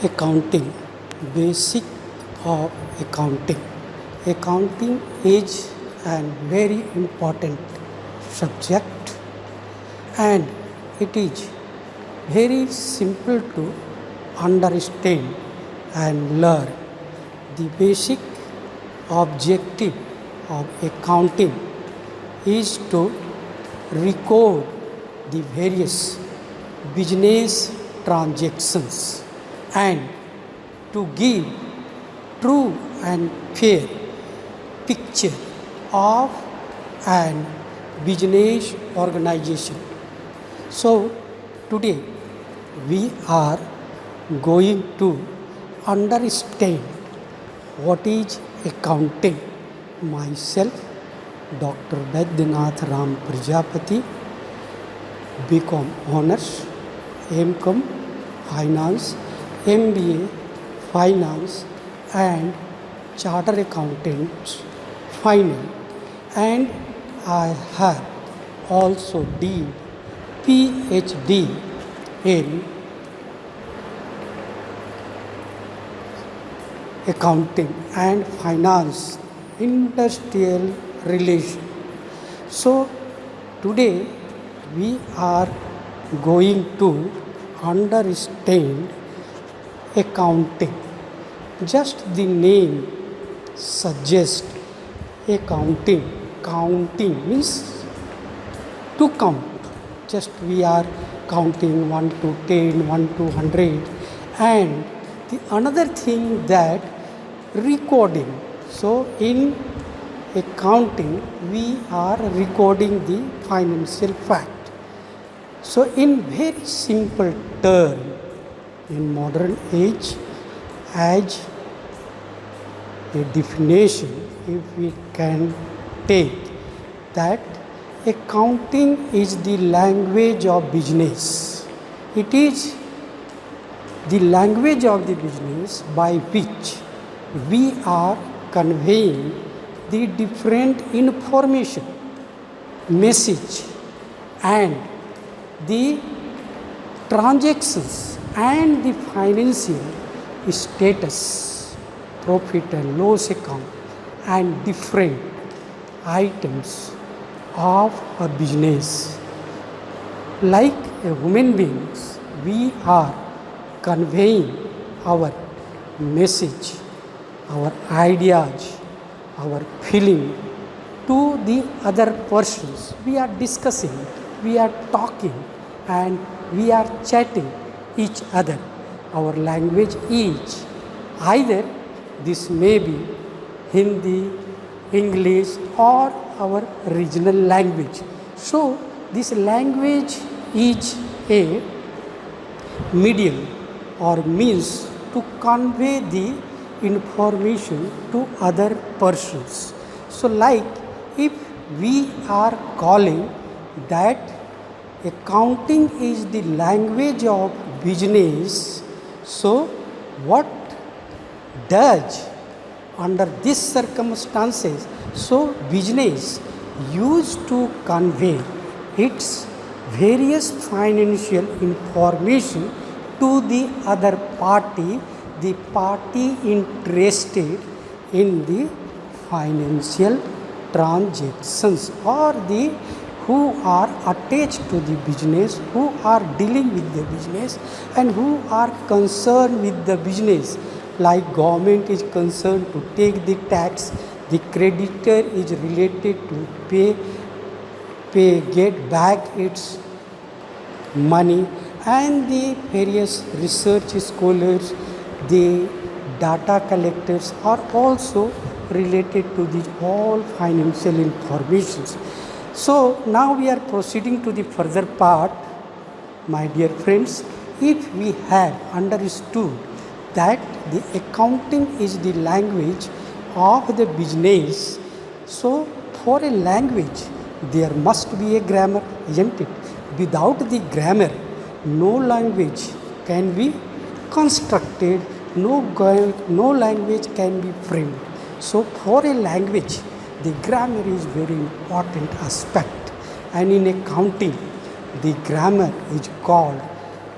Accounting, basic of accounting. Accounting is a very important subject and it is very simple to understand and learn. The basic objective of accounting is to record the various business transactions and to give true and fair picture of an business organization. So today we are going to understand what is accounting. Myself, Dr. Baidyanath Ram Prajapati, BCom Honors, MCom Finance, MBA Finance and Chartered Accountants Final, and I have also did PhD in accounting and finance industrial relation. So today we are going to understand accounting. Just the name suggests accounting. Counting means to count. Just we are counting 1 to 10, 1 to 100, and the another thing that recording. So in accounting we are recording the financial fact. So in very simple term, in modern age, as a definition, if we can take that accounting is the language of business. It is the language of the business by which we are conveying the different information, message and the transactions and the financial status, profit and loss account and different items of a business. Like a human beings, we are conveying our message, our ideas, our feeling to the other persons. We are discussing, we are talking and we are chatting each other. Our language is either this may be Hindi, English or our regional language. So this language is a medium or means to convey the information to other persons. So like if we are calling that accounting is the language of business, so what does under these circumstances, so business used to convey its various financial information to the other party, the party interested in the financial transactions or the who are attached to the business, who are dealing with the business and who are concerned with the business. Like government is concerned to take the tax, the creditor is related to get back its money, and the various research scholars, the data collectors are also related to these all financial informations. So now we are proceeding to the further part, my dear friends. If we have understood that the accounting is the language of the business, so for a language there must be a grammar, isn't it? Without the grammar, no language can be constructed, no language can be framed. So for a language, the grammar is very important aspect, and in accounting the grammar is called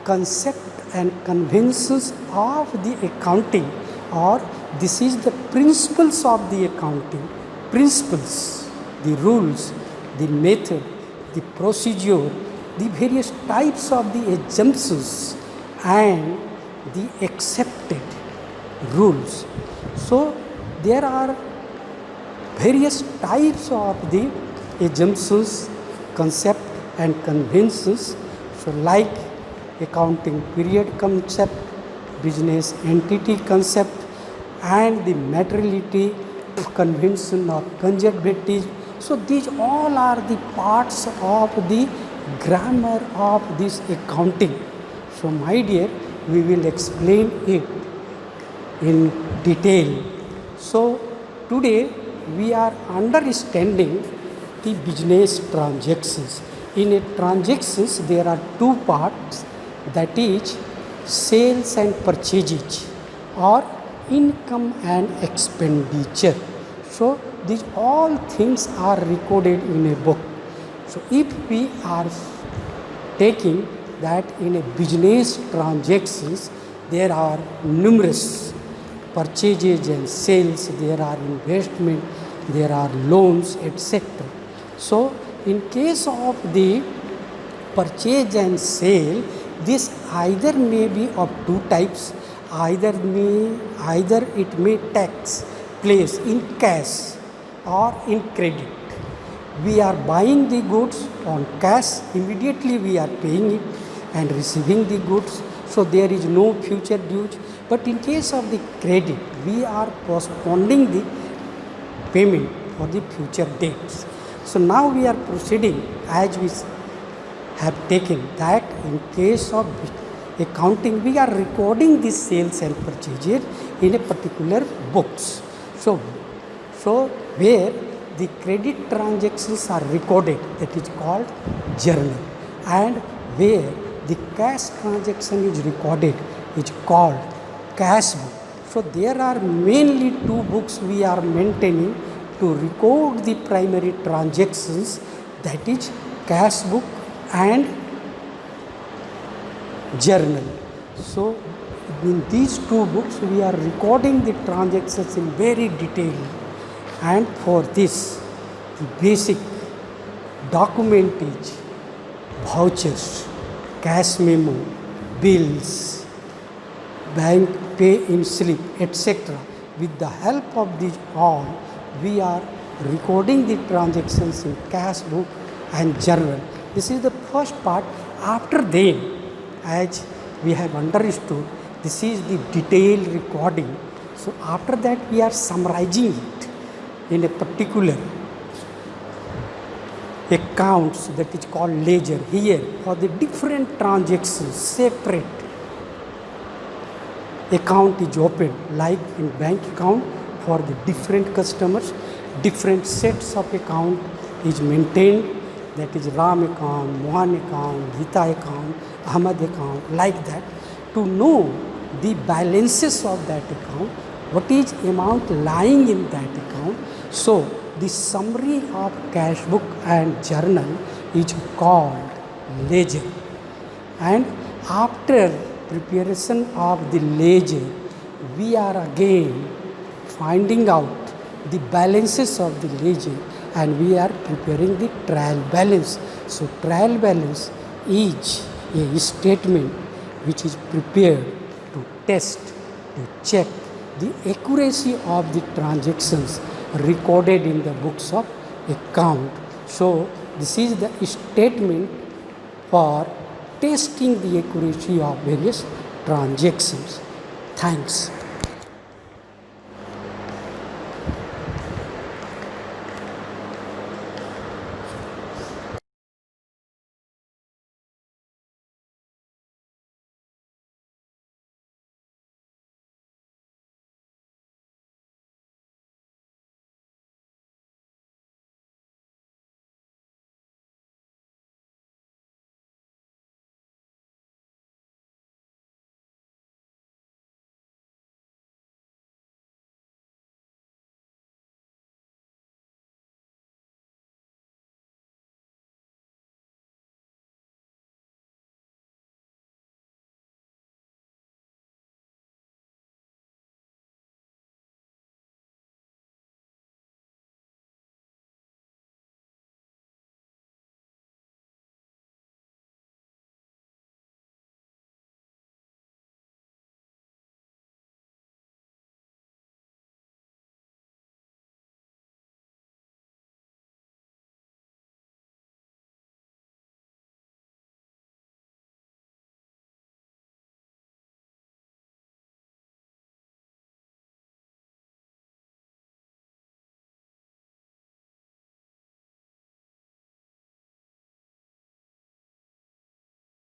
concept and conventions of the accounting, or this is the principles of the accounting. Principles, the rules, the method, the procedure, the various types of the assumptions and the accepted rules. So there are various types of the assumptions, concept and conventions. So like accounting period concept, business entity concept, and the materiality convention of conservative. So these all are the parts of the grammar of this accounting. So my dear, we will explain it in detail. So today we are understanding the business transactions. In a transactions there are two parts, that is sales and purchases, or income and expenditure. So these all things are recorded in a book. So if we are taking that in a business transactions there are numerous purchases and sales, there are investment, there are loans, etc. So in case of the purchase and sale, this either may be of two types, either it may takes place in cash or in credit. We are buying the goods on cash, immediately we are paying it and receiving the goods, so there is no future dues. But in case of the credit, we are postponing the payment for the future dates. So now we are proceeding as we have taken that in case of accounting we are recording the sales and purchases in a particular books. So where the credit transactions are recorded, that is called journal, and where the cash transaction is recorded is called cash book. So there are mainly two books we are maintaining to record the primary transactions, that is cash book and journal. So in these two books we are recording the transactions in very detail, and for this the basic document is vouchers, cash memo, bills, bank pay in slip, etc. With the help of these all, we are recording the transactions in cash book and journal. This is the first part. After then, as we have understood, this is the detailed recording. So after that we are summarizing it in a particular accounts, that is called ledger. Here for the different transactions, separate account is opened, like in bank account for the different customers, different sets of account is maintained, that is Ram account, Mohan account, Gita account, Ahmad account, like that. To know the balances of that account, what is amount lying in that account. So the summary of cash book and journal is called ledger. And after preparation of the ledger, we are again finding out the balances of the ledger, and we are preparing the trial balance. So trial balance is a statement which is prepared to test, to check the accuracy of the transactions recorded in the books of account. So this is the statement for testing the accuracy of various transactions. Thanks.